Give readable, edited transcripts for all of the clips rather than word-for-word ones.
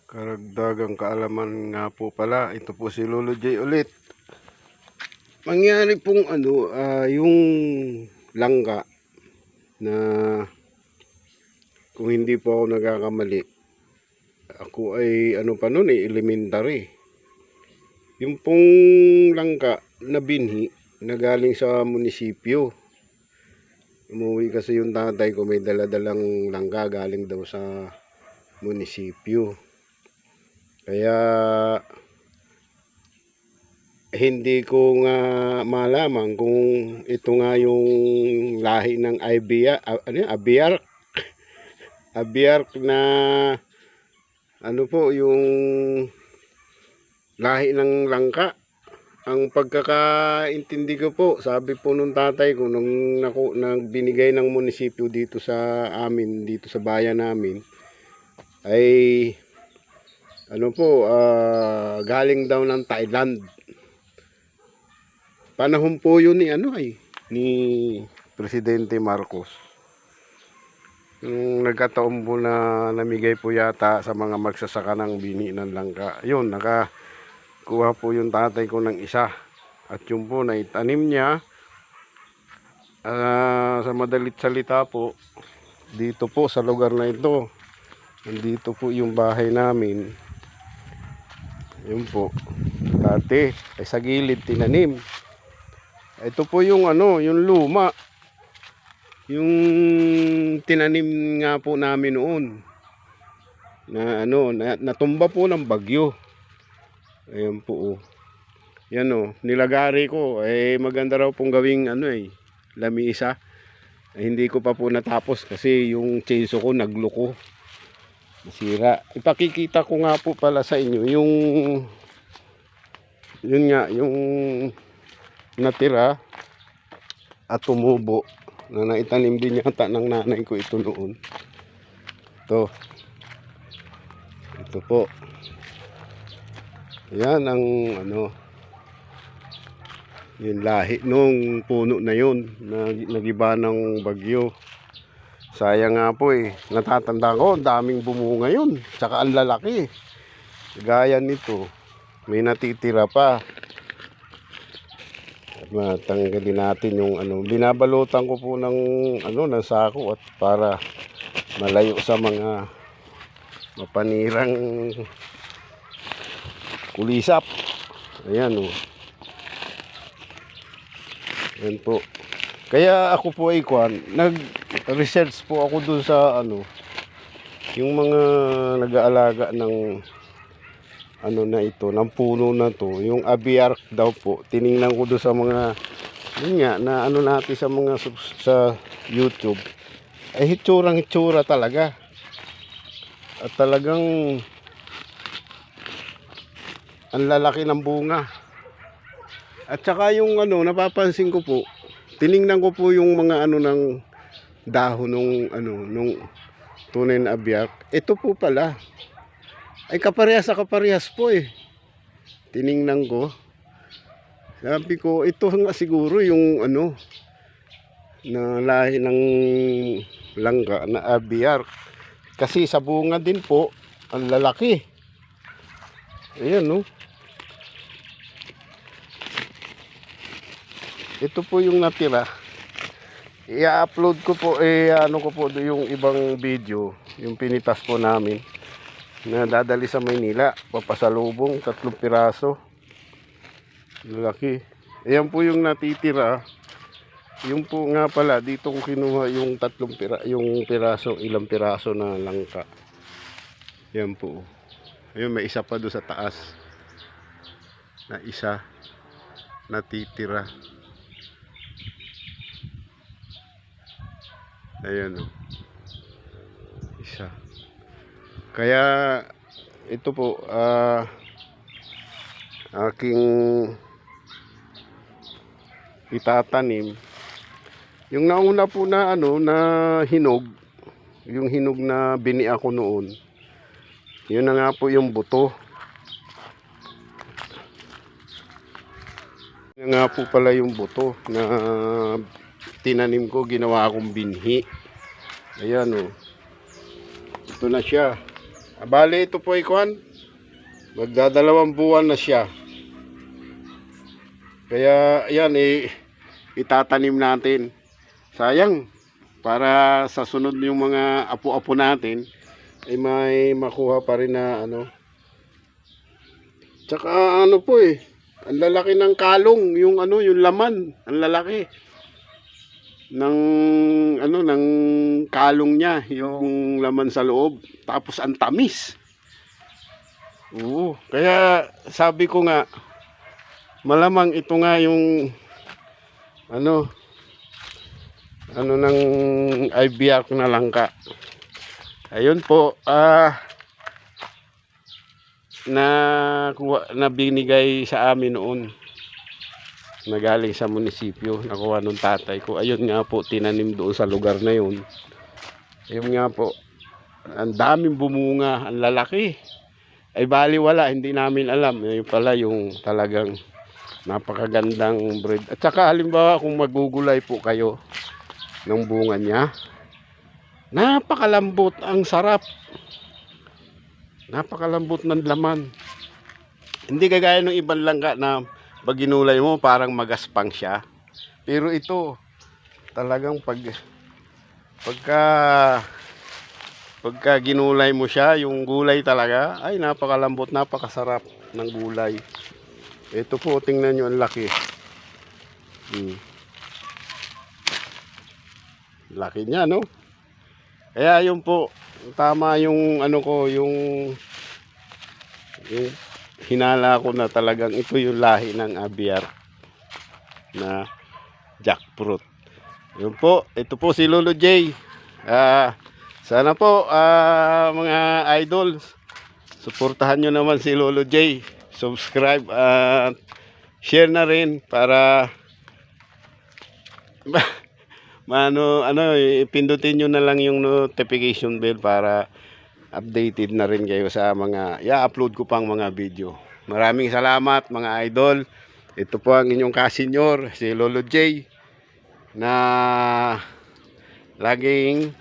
Karagdagang kaalaman nga po pala, ito po si Lolo J ulit. Mangyari pong yung langka na kung hindi po ako nagkakamali, ako ay pa nun elementary. Yung pong langka na binhi na galing sa munisipyo. Umuwi kasi yung tatay ko, may daladalang langka galing daw sa munisipyo. Kaya hindi ko nga malaman kung ito nga yung lahi ng Abiark na po yung lahi ng langka. Ang pagkakaintindi ko po, sabi po nung tatay ko nung binigay ng munisipyo dito sa amin, dito sa bayan namin, ay galing daw ng Thailand. Panahon po yun ni Presidente Marcos. Yung nagkataon po na namigay po yata sa mga magsasaka ng bini ng langka. Yun, nakakuha po yung tatay ko ng isa. At yun po, naitanim niya. Sa madalit salita po, dito po sa lugar na ito, nandito po yung bahay namin. Yun po, dati ay sa gilid tinanim. Ito po yung yung luma. Yung tinanim nga po namin noon. Na natumba po ng bagyo. Ayan po. Yan nilagari ko. Maganda raw pong gawing lamisa. Hindi ko pa po natapos kasi yung chainsaw ko nagluko. Nasira. Ipakikita ko nga po pala sa inyo yung yung natira at tumubo na naitanim din yata ng nanay ko ito noon. Ito po. Yan ang yung lahi nung puno na yun na nagiba ng bagyo. Sayang nga po natatanda ko, daming bumunga yun, tsaka ang lalaki. Gaya nito, may natitira pa. Matanggalin natin yung binabalutan ko po ng ng sako at para malayo sa mga mapanirang kulisap. Ayan Ayan po. Kaya ako po nag-research po ako dun sa yung mga nag-aalaga ng na ito, ng puno na to, yung Abiark daw po. Tiningnan ko doon sa mga yun nga, na natin sa mga sa YouTube, ay hitsura talaga. At talagang ang lalaki ng bunga. At saka yung napapansin ko po, tiningnan ko po yung mga ng dahon nung tunay na Abiark. Ito po pala ay kaparehas po tiningnan ko. Sabi ko, ito nga siguro yung na lahi ng langka na Abiark. Kasi sa bunga din po, ang lalaki. Ayan Ito po yung natira. I-upload ko po, ko po yung ibang video, yung pinitas po namin na dadali sa Maynila, papasalubong 3 piraso. Laki. Ayan po yung natitira. Yung po nga pala dito ko kinuha yung 3 piraso, ilang piraso na langka. Ayan po. Ayun, may isa pa doon sa taas. Na isa natitira. Ayan isa. Kaya ito po aking itatanim yung nauna po na na hinog, yung hinog na bini ako noon. Yun na nga po yung buto. Yun nga po pala yung buto na tinanim ko, ginawa akong binhi. Ayan ito na siya. Bali ito po ikuan. Magdadalawang buwan na siya. Kaya yan itatanim natin. Sayang para sa sunod yung mga apo-apo natin ay may makuha pa rin na ano. Tsaka ano po ang lalaki ng kalong, yung ano, yung laman, ang lalaki ng ano ng kalong niya, yung laman sa loob, tapos ang tamis. Oo, kaya sabi ko nga malamang ito nga yung ano ng IBR na langka. Ayun po, na binigay sa amin noon na galing sa munisipyo, nakuha nung tatay ko. Ayun nga po, tinanim doon sa lugar na yun. Ayun nga po, ang daming bumunga, ang lalaki. Ay baliwala, hindi namin alam. Ayun pala yung talagang napakagandang breed. At saka halimbawa kung magugulay po kayo ng bunga niya, napakalambot, ang sarap. Napakalambot ng laman. Hindi kagaya ng ibang langka na pag ginulay mo parang magaspang siya. Pero ito talagang pagka ginulay mo siya, yung gulay talaga ay napakalambot, napakasarap ng gulay. Ito po, tingnan nyo ang laki. Laki niya, no? Kaya yun po, tama yung ano ko, yung hinala ko na talagang ito yung lahi ng abiar na jackfruit. Yun po, ito po si Lolo J. Sana po mga idols, suportahan nyo naman si Lolo J. Subscribe at share na rin para pindutin nyo na lang yung notification bell para updated na rin kayo sa mga i-upload ko pang mga video. Maraming salamat mga idol. Ito po ang inyong kasenyor, si Lolo J, na laging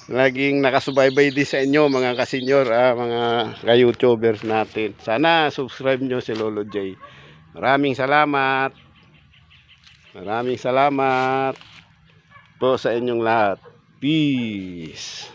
laging nakasubaybay din sa inyo mga kasenyor, mga ka-YouTubers natin. Sana subscribe nyo si Lolo J. Maraming salamat. Maraming salamat po sa inyong lahat. Peace.